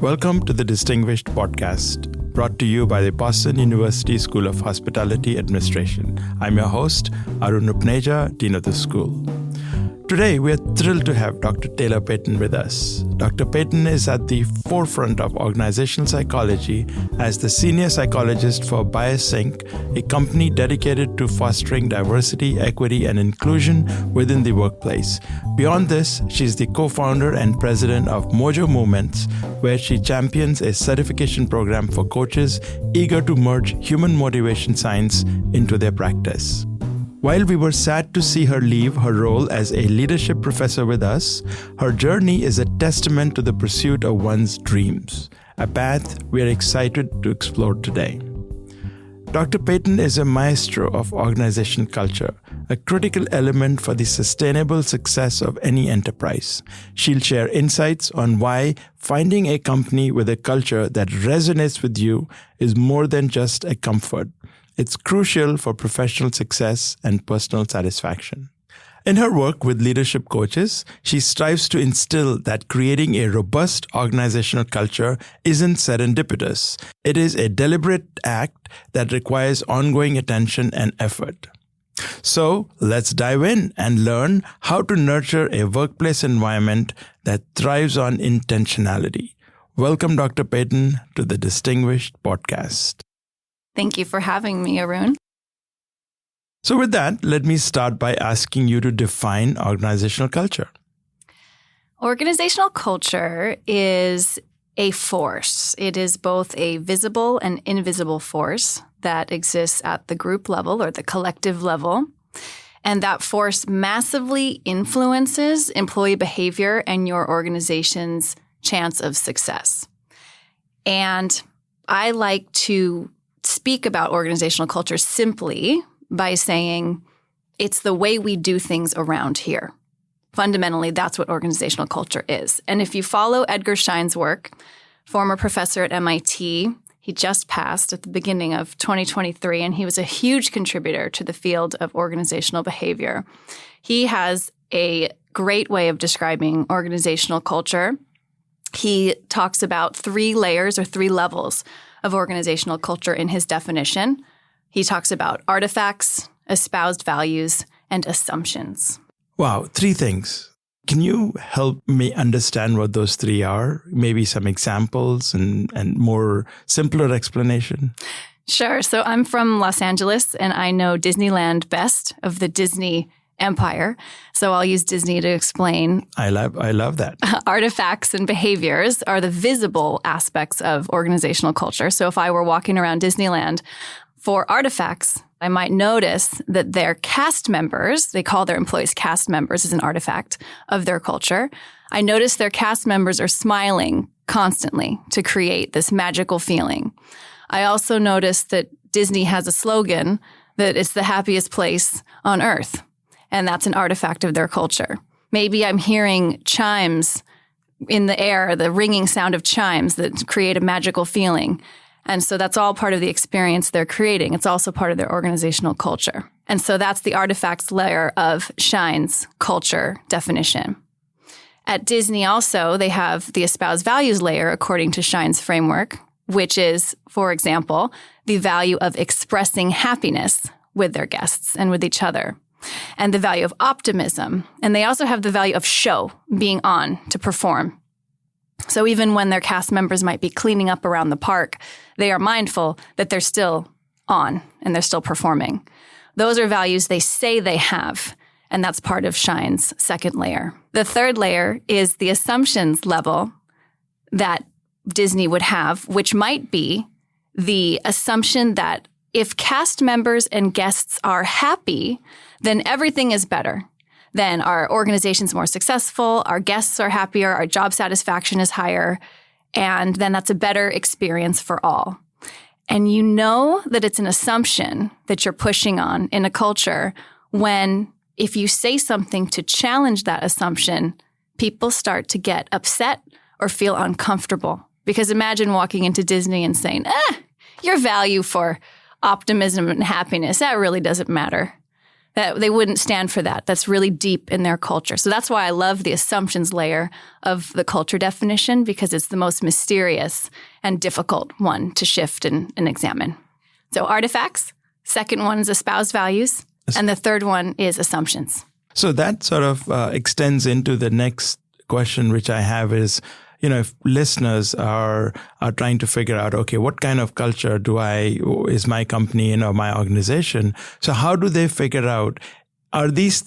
Welcome to the Distinguished Podcast, brought to you by the Boston University School of Hospitality Administration. I'm your host, Arun Upneja, Dean of the School. Today, we are thrilled to have Dr. Taylor Payton with us. Dr. Payton is at the forefront of organizational psychology as the senior psychologist for BiasSync, a company dedicated to fostering diversity, equity, and inclusion within the workplace. Beyond this, she's the co-founder and president of Mojo Movements, where she champions a certification program for coaches eager to merge human motivation science into their practice. While we were sad to see her leave her role as a leadership professor with us, her journey is a testament to the pursuit of one's dreams, a path we are excited to explore today. Dr. Payton is a maestro of organization culture, a critical element for the sustainable success of any enterprise. She'll share insights on why finding a company with a culture that resonates with you is more than just a comfort. It's crucial for professional success and personal satisfaction. In her work with leadership coaches, she strives to instill that creating a robust organizational culture isn't serendipitous. It is a deliberate act that requires ongoing attention and effort. So let's dive in and learn how to nurture a workplace environment that thrives on intentionality. Welcome, Dr. Payton, to the Distinguished Podcast. Thank you for having me, Arun. So with that, let me start by asking you to define organizational culture. Organizational culture is a force. It is both a visible and invisible force that exists at the group level or the collective level. And that force massively influences employee behavior and your organization's chance of success. And I like to speak about organizational culture simply by saying it's the way we do things around here. Fundamentally, that's what organizational culture is. And if you follow Edgar Schein's work, former professor at MIT, he just passed at the beginning of 2023, and he was a huge contributor to the field of organizational behavior. He has a great way of describing organizational culture. He talks about 3 layers or 3 levels of organizational culture in his definition. He talks about artifacts, espoused values, and assumptions. Wow, 3 things. Can you help me understand what those 3 are? Maybe some examples and more simpler explanation? Sure. So I'm from Los Angeles, and I know Disneyland best of the Disney empire. So I'll use Disney to explain. I love that. Artifacts and behaviors are the visible aspects of organizational culture. So if I were walking around Disneyland for artifacts, I might notice that their cast members, they call their employees cast members as an artifact of their culture. I notice their cast members are smiling constantly to create this magical feeling. I also notice that Disney has a slogan that it's the happiest place on earth. And that's an artifact of their culture. Maybe I'm hearing chimes in the air, the ringing sound of chimes that create a magical feeling. And so that's all part of the experience they're creating. It's also part of their organizational culture. And so that's the artifacts layer of Schein's culture definition. At Disney also, they have the espoused values layer according to Schein's framework, which is, for example, the value of expressing happiness with their guests and with each other, and the value of optimism. And they also have the value of show, being on to perform. So even when their cast members might be cleaning up around the park, they are mindful that they're still on and they're still performing. Those are values they say they have, and that's part of Schein's second layer. The third layer is the assumptions level that Disney would have, which might be the assumption that if cast members and guests are happy, then everything is better. Then our organization's more successful, our guests are happier, our job satisfaction is higher, and then that's a better experience for all. And you know that it's an assumption that you're pushing on in a culture when if you say something to challenge that assumption, people start to get upset or feel uncomfortable. Because imagine walking into Disney and saying, your value for optimism and happiness, that really doesn't matter. that they wouldn't stand for that. That's really deep in their culture. So that's why I love the assumptions layer of the culture definition, because it's the most mysterious and difficult one to shift and examine. So artifacts, second one is espoused values, and the third one is assumptions. So that sort of extends into the next question, which I have is, if listeners are trying to figure out, okay, what kind of culture is my company in or my organization? So how do they figure out, is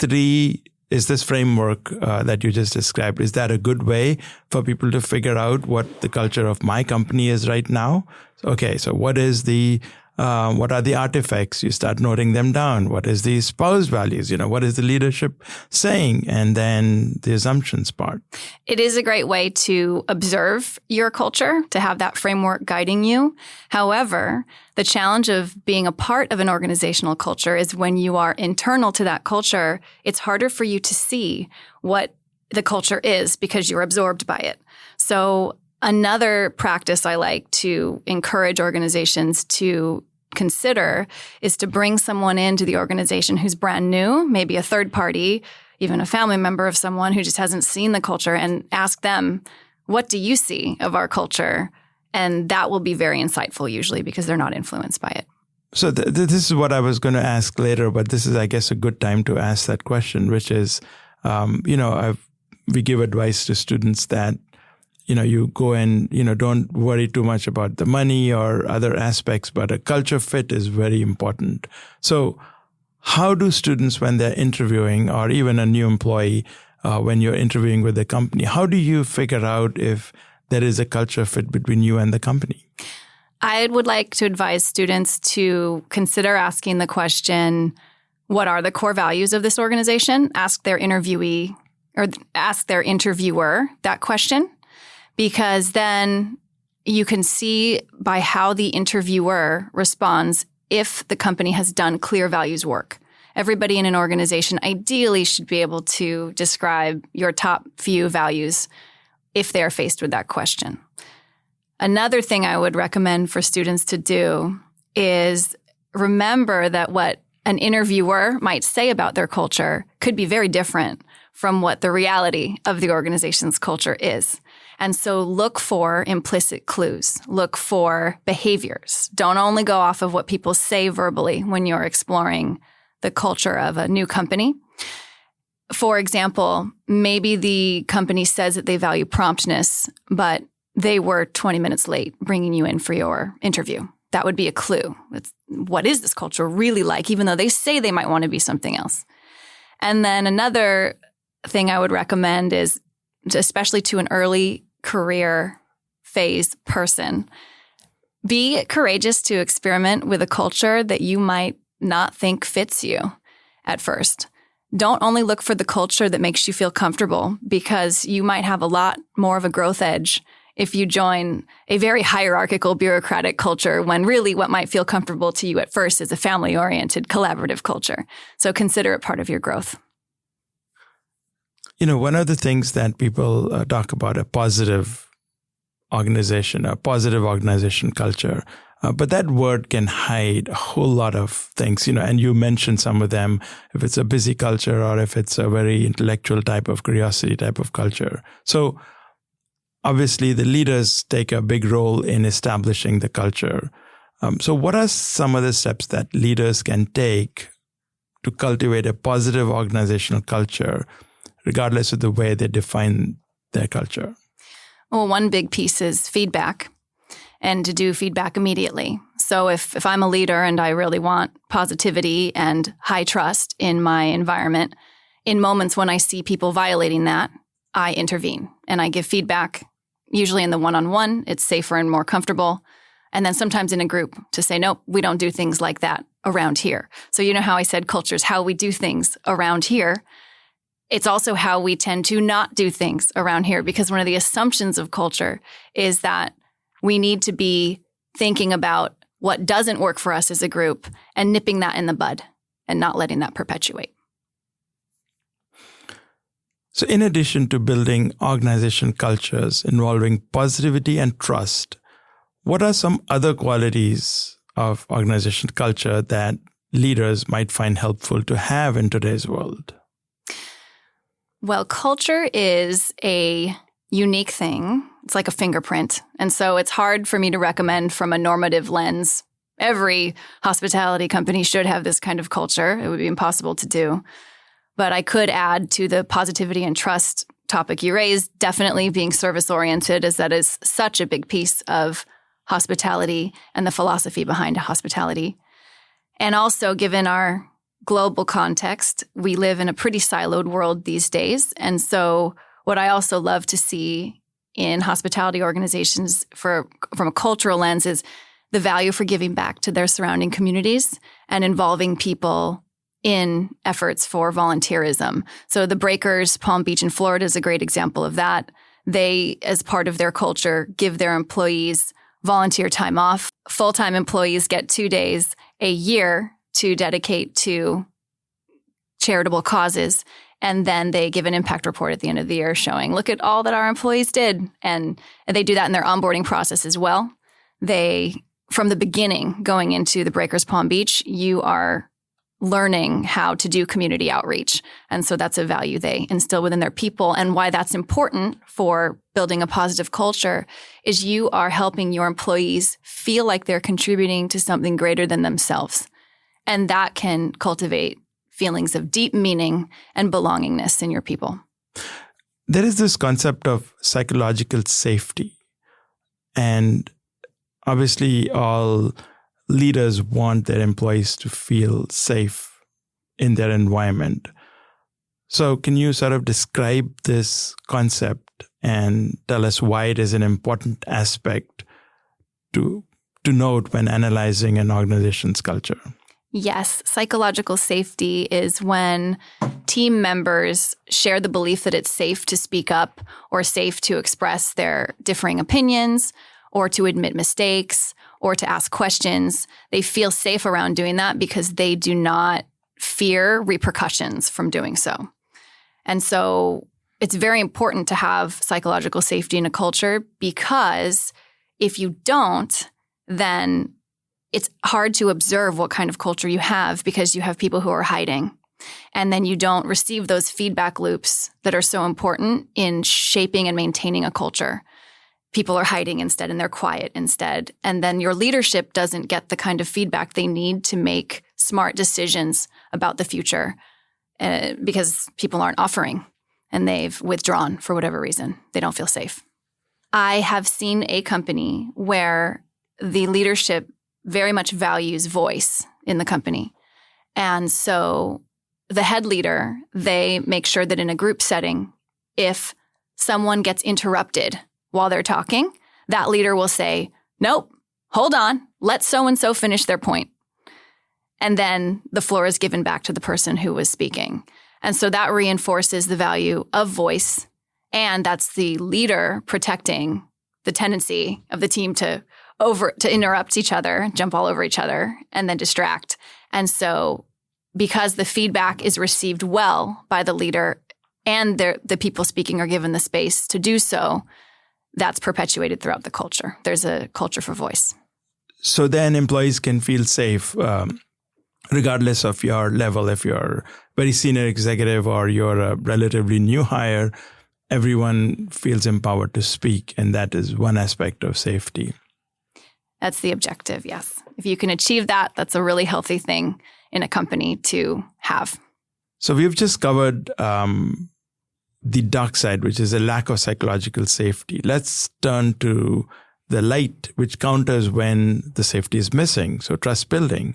this framework that you just described, is that a good way for people to figure out what the culture of my company is right now? Okay, so what are the artifacts? You start noting them down. What is the espoused values? What is the leadership saying? And then the assumptions part. It is a great way to observe your culture, to have that framework guiding you. However, the challenge of being a part of an organizational culture is when you are internal to that culture, it's harder for you to see what the culture is because you're absorbed by it. So another practice I like to encourage organizations to consider is to bring someone into the organization who's brand new, maybe a third party, even a family member of someone who just hasn't seen the culture, and ask them, what do you see of our culture? And that will be very insightful usually because they're not influenced by it. So this is what I was going to ask later, but this is, I guess, a good time to ask that question, which is, we give advice to students that you go and, don't worry too much about the money or other aspects, but a culture fit is very important. So how do students, when they're interviewing, or even a new employee, when you're interviewing with the company, how do you figure out if there is a culture fit between you and the company? I would like to advise students to consider asking the question, what are the core values of this organization? Ask their interviewee or ask their interviewer that question. Because then you can see by how the interviewer responds if the company has done clear values work. Everybody in an organization ideally should be able to describe your top few values if they're faced with that question. Another thing I would recommend for students to do is remember that what an interviewer might say about their culture could be very different from what the reality of the organization's culture is. And so look for implicit clues. Look for behaviors. Don't only go off of what people say verbally when you're exploring the culture of a new company. For example, maybe the company says that they value promptness, but they were 20 minutes late bringing you in for your interview. That would be a clue. What is this culture really like, even though they say they might want to be something else? And then another thing I would recommend is, especially to an early career phase person, be courageous to experiment with a culture that you might not think fits you at first. Don't only look for the culture that makes you feel comfortable, because you might have a lot more of a growth edge if you join a very hierarchical, bureaucratic culture, when really what might feel comfortable to you at first is a family-oriented, collaborative culture. So consider it part of your growth. One of the things that people talk about, a positive organization culture, but that word can hide a whole lot of things, and you mentioned some of them, if it's a busy culture or if it's a very intellectual type of curiosity type of culture. So obviously the leaders take a big role in establishing the culture. So what are some of the steps that leaders can take to cultivate a positive organizational culture, regardless of the way they define their culture? Well, one big piece is feedback, and to do feedback immediately. So if I'm a leader and I really want positivity and high trust in my environment, in moments when I see people violating that, I intervene and I give feedback, usually in the one-on-one. It's safer and more comfortable. And then sometimes in a group to say, nope, we don't do things like that around here. So you know how I said culture is how we do things around here. It's also how we tend to not do things around here, because one of the assumptions of culture is that we need to be thinking about what doesn't work for us as a group and nipping that in the bud and not letting that perpetuate. So in addition to building organization cultures involving positivity and trust, what are some other qualities of organization culture that leaders might find helpful to have in today's world? Well, culture is a unique thing. It's like a fingerprint. And so it's hard for me to recommend from a normative lens. Every hospitality company should have this kind of culture. It would be impossible to do. But I could add to the positivity and trust topic you raised, definitely being service-oriented, as that is such a big piece of hospitality and the philosophy behind hospitality. And also, given our global context, we live in a pretty siloed world these days. And so what I also love to see in hospitality organizations from a cultural lens is the value for giving back to their surrounding communities and involving people in efforts for volunteerism. So the Breakers, Palm Beach in Florida is a great example of that. They, as part of their culture, give their employees volunteer time off. Full-time employees get 2 days a year to dedicate to charitable causes. And then they give an impact report at the end of the year showing, look at all that our employees did. And they do that in their onboarding process as well. They, from the beginning, going into the Breakers Palm Beach, you are learning how to do community outreach. And so that's a value they instill within their people. And why that's important for building a positive culture is you are helping your employees feel like they're contributing to something greater than themselves. And that can cultivate feelings of deep meaning and belongingness in your people. There is this concept of psychological safety. And obviously, all leaders want their employees to feel safe in their environment. So can you sort of describe this concept and tell us why it is an important aspect to note when analyzing an organization's culture? Yes, psychological safety is when team members share the belief that it's safe to speak up or safe to express their differing opinions or to admit mistakes or to ask questions. They feel safe around doing that because they do not fear repercussions from doing so. And so it's very important to have psychological safety in a culture because if you don't, then it's hard to observe what kind of culture you have because you have people who are hiding. And then you don't receive those feedback loops that are so important in shaping and maintaining a culture. People are hiding instead and they're quiet instead. And then your leadership doesn't get the kind of feedback they need to make smart decisions about the future because people aren't offering and they've withdrawn for whatever reason. They don't feel safe. I have seen a company where the leadership very much values voice in the company. And so the head leader, they make sure that in a group setting, if someone gets interrupted while they're talking, that leader will say, nope, hold on, let so-and-so finish their point. And then the floor is given back to the person who was speaking. And so that reinforces the value of voice. And that's the leader protecting the tendency of the team to interrupt each other, jump all over each other, and then distract. And so because the feedback is received well by the leader and the people speaking are given the space to do so, that's perpetuated throughout the culture. There's a culture for voice. So then employees can feel safe regardless of your level. If you're very senior executive or you're a relatively new hire, everyone feels empowered to speak. And that is one aspect of safety. That's the objective, yes. If you can achieve that, that's a really healthy thing in a company to have. So we've just covered the dark side, which is a lack of psychological safety. Let's turn to the light, which counters when the safety is missing. So trust building.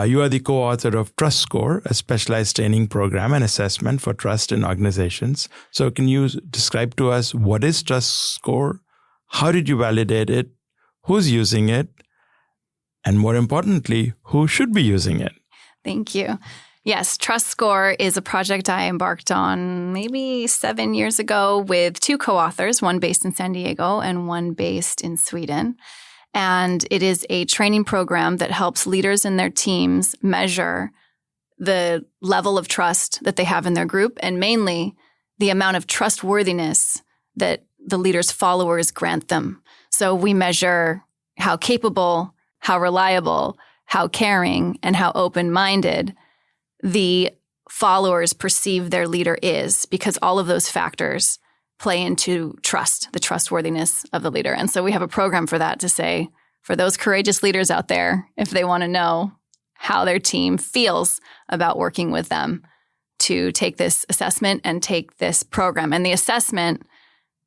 You are the co-author of Trust Score, a specialized training program and assessment for trust in organizations. So can you describe to us what is Trust Score? How did you validate it? Who's using it? And more importantly, who should be using it? Thank you. Yes, Trust Score is a project I embarked on maybe 7 years ago with two co-authors, one based in San Diego and one based in Sweden. And it is a training program that helps leaders and their teams measure the level of trust that they have in their group and mainly the amount of trustworthiness that the leader's followers grant them. So we measure how capable, how reliable, how caring and how open-minded the followers perceive their leader is, because all of those factors play into trust, the trustworthiness of the leader. And so we have a program for that, to say, for those courageous leaders out there, if they want to know how their team feels about working with them, to take this assessment and take this program. And the assessment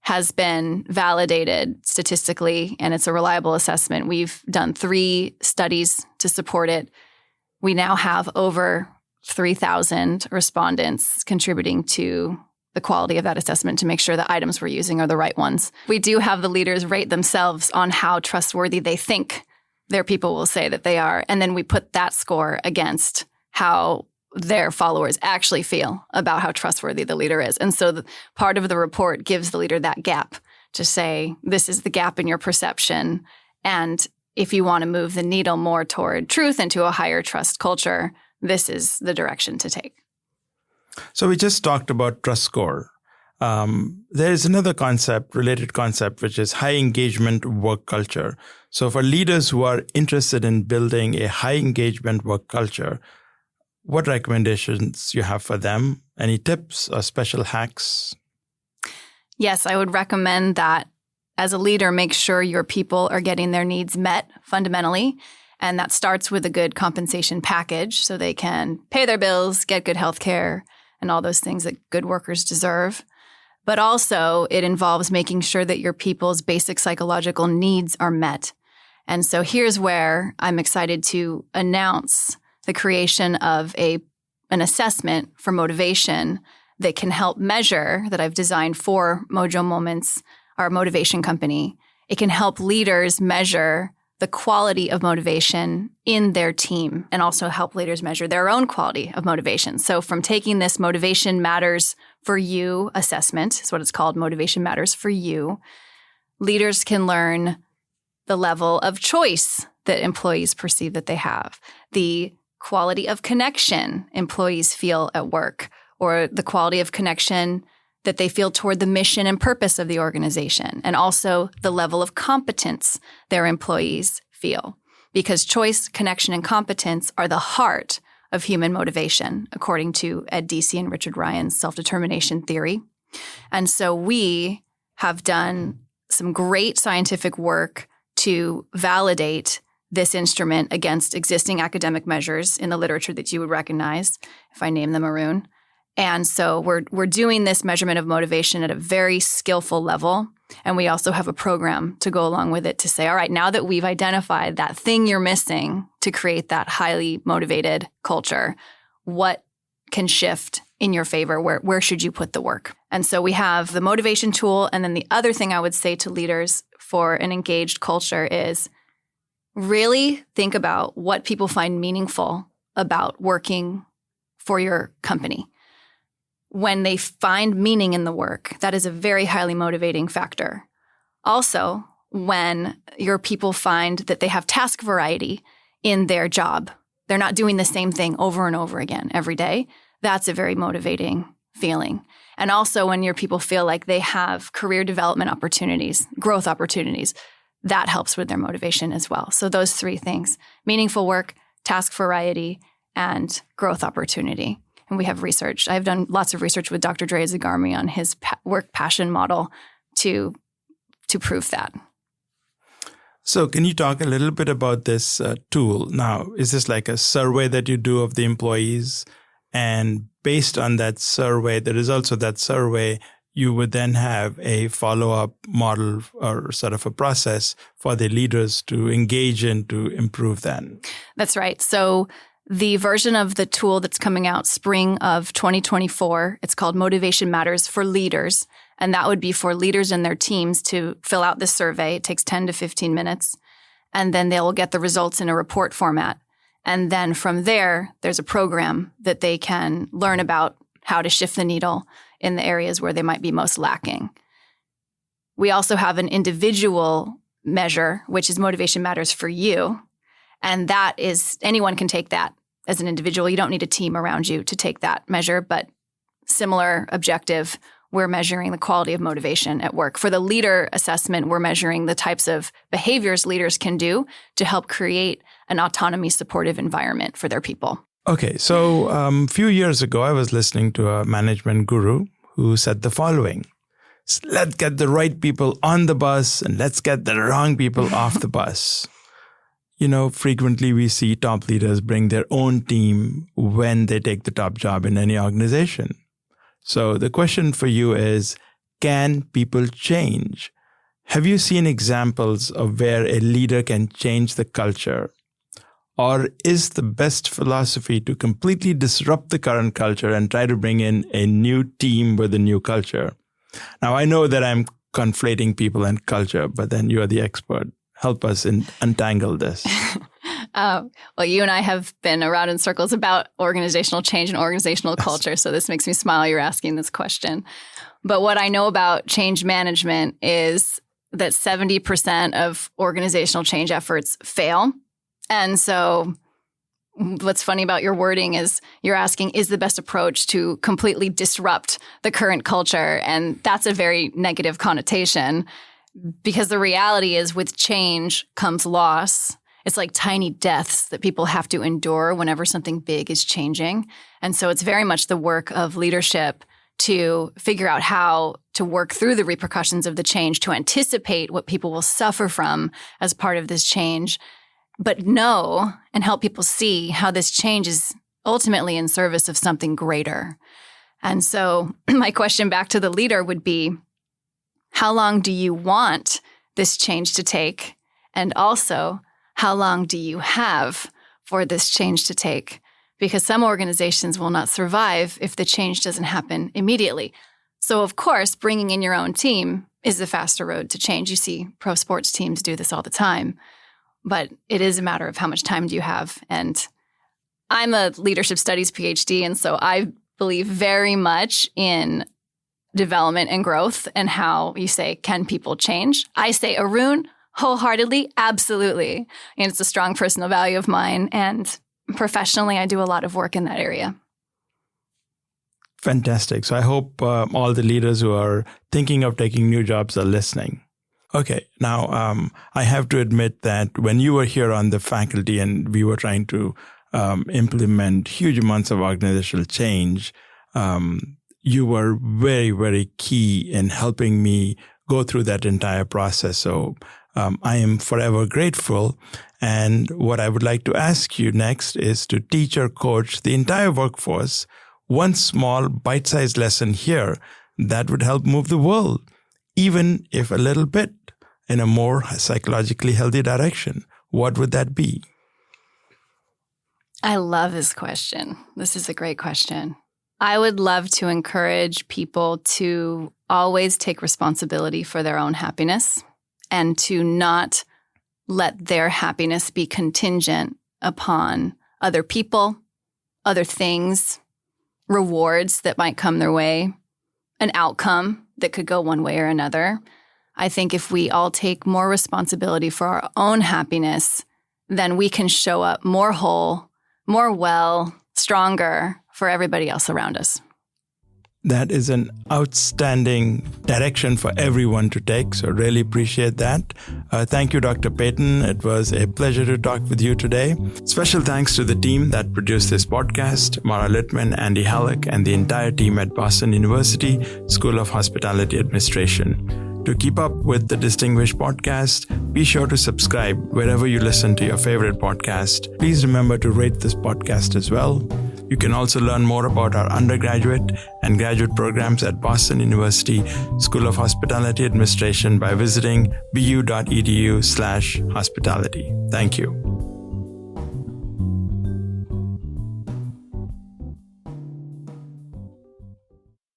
has been validated statistically, and it's a reliable assessment. We've done 3 studies to support it. We now have over 3,000 respondents contributing to the quality of that assessment to make sure the items we're using are the right ones. We do have the leaders rate themselves on how trustworthy they think their people will say that they are. And then we put that score against how their followers actually feel about how trustworthy the leader is. And so part of the report gives the leader that gap to say, this is the gap in your perception. And if you want to move the needle more toward truth and to a higher trust culture, this is the direction to take. So we just talked about trust score. There is another related concept, which is high engagement work culture. So for leaders who are interested in building a high engagement work culture, what recommendations you have for them? Any tips or special hacks? Yes, I would recommend that as a leader, make sure your people are getting their needs met fundamentally. And that starts with a good compensation package so they can pay their bills, get good health care, and all those things that good workers deserve. But also it involves making sure that your people's basic psychological needs are met. And so here's where I'm excited to announce the creation of an assessment for motivation that can help measure, that I've designed for Mojo Moments, our motivation company. It can help leaders measure the quality of motivation in their team, and also help leaders measure their own quality of motivation. So from taking this Motivation Matters for You assessment, is what it's called, Motivation Matters for You, leaders can learn the level of choice that employees perceive that they have, the quality of connection employees feel at work, or the quality of connection that they feel toward the mission and purpose of the organization, and also the level of competence their employees feel. Because choice, connection, and competence are the heart of human motivation, according to Ed Deci and Richard Ryan's self-determination theory. And so we have done some great scientific work to validate this instrument against existing academic measures in the literature that you would recognize, if I name them, Arun. And so we're doing this measurement of motivation at a very skillful level. And we also have a program to go along with it to say, all right, now that we've identified that thing you're missing to create that highly motivated culture, what can shift in your favor? Where should you put the work? And so we have the motivation tool. And then the other thing I would say to leaders for an engaged culture is really think about what people find meaningful about working for your company. When they find meaning in the work, that is a very highly motivating factor. Also, when your people find that they have task variety in their job, they're not doing the same thing over and over again every day, that's a very motivating feeling. And also when your people feel like they have career development opportunities, growth opportunities, that helps with their motivation as well. So those 3 things: meaningful work, task variety, and growth opportunity. And we have research. I've done lots of research with Dr. Dre Zagarmi on his work passion model to prove that. So can you talk a little bit about this tool? Now, is this like a survey that you do of the employees? And based on that survey, the results of that survey, you would then have a follow-up model or sort of a process for the leaders to engage in to improve that. That's right. So the version of the tool that's coming out spring of 2024, it's called Motivation Matters for Leaders. And that would be for leaders and their teams to fill out this survey. It takes 10 to 15 minutes. And then they'll get the results in a report format. And then from there, there's a program that they can learn about how to shift the needle in the areas where they might be most lacking. We also have an individual measure, which is Motivation Matters for You. And that is, anyone can take that as an individual. You don't need a team around you to take that measure, but similar objective we're measuring the quality of motivation at work. For the leader assessment, we're measuring the types of behaviors leaders can do to help create an autonomy supportive environment for their people. Okay, so a few years ago, I was listening to a management guru who said the following: let's get the right people on the bus and let's get the wrong people off the bus. Frequently we see top leaders bring their own team when they take the top job in any organization. So the question for you is, can people change? Have you seen examples of where a leader can change the culture? Or is the best philosophy to completely disrupt the current culture and try to bring in a new team with a new culture? Now, I know that I'm conflating people and culture, but then you are the expert. Help us untangle this. Well, you and I have been around in circles about organizational change and organizational culture, so this makes me smile you're asking this question. But what I know about change management is that 70% of organizational change efforts fail. And so what's funny about your wording is you're asking, is the best approach to completely disrupt the current culture? And that's a very negative connotation, because the reality is with change comes loss. It's like tiny deaths that people have to endure whenever something big is changing. And so it's very much the work of leadership to figure out how to work through the repercussions of the change, to anticipate what people will suffer from as part of this change, but know and help people see how this change is ultimately in service of something greater. And so my question back to the leader would be, how long do you want this change to take? And also, how long do you have for this change to take? Because some organizations will not survive if the change doesn't happen immediately. So, of course, bringing in your own team is the faster road to change. You see pro sports teams do this all the time. But it is a matter of how much time do you have. And I'm a leadership studies PhD, and so I believe very much in development and growth and how you say, can people change? I say, Arun, wholeheartedly, absolutely. And it's a strong personal value of mine. And professionally, I do a lot of work in that area. Fantastic. So I hope all the leaders who are thinking of taking new jobs are listening. Okay. Now, I have to admit that when you were here on the faculty and we were trying to implement huge amounts of organizational change, you were very, very key in helping me go through that entire process. So I am forever grateful. And what I would like to ask you next is to teach or coach the entire workforce one small bite-sized lesson here that would help move the world, even if a little bit, in a more psychologically healthy direction. What would that be? I love this question. This is a great question. I would love to encourage people to always take responsibility for their own happiness and to not let their happiness be contingent upon other people, other things, rewards that might come their way, an outcome that could go one way or another. I think if we all take more responsibility for our own happiness, then we can show up more whole, more well, stronger for everybody else around us. That is an outstanding direction for everyone to take, so really appreciate that. Thank you, Dr. Payton. It was a pleasure to talk with you today. Special thanks to the team that produced this podcast, Mara Littman, Andy Halleck, and the entire team at Boston University School of Hospitality Administration. To keep up with the Distinguished podcast, be sure to subscribe wherever you listen to your favorite podcast. Please remember to rate this podcast as well. You can also learn more about our undergraduate and graduate programs at Boston University School of Hospitality Administration by visiting bu.edu/hospitality. Thank you.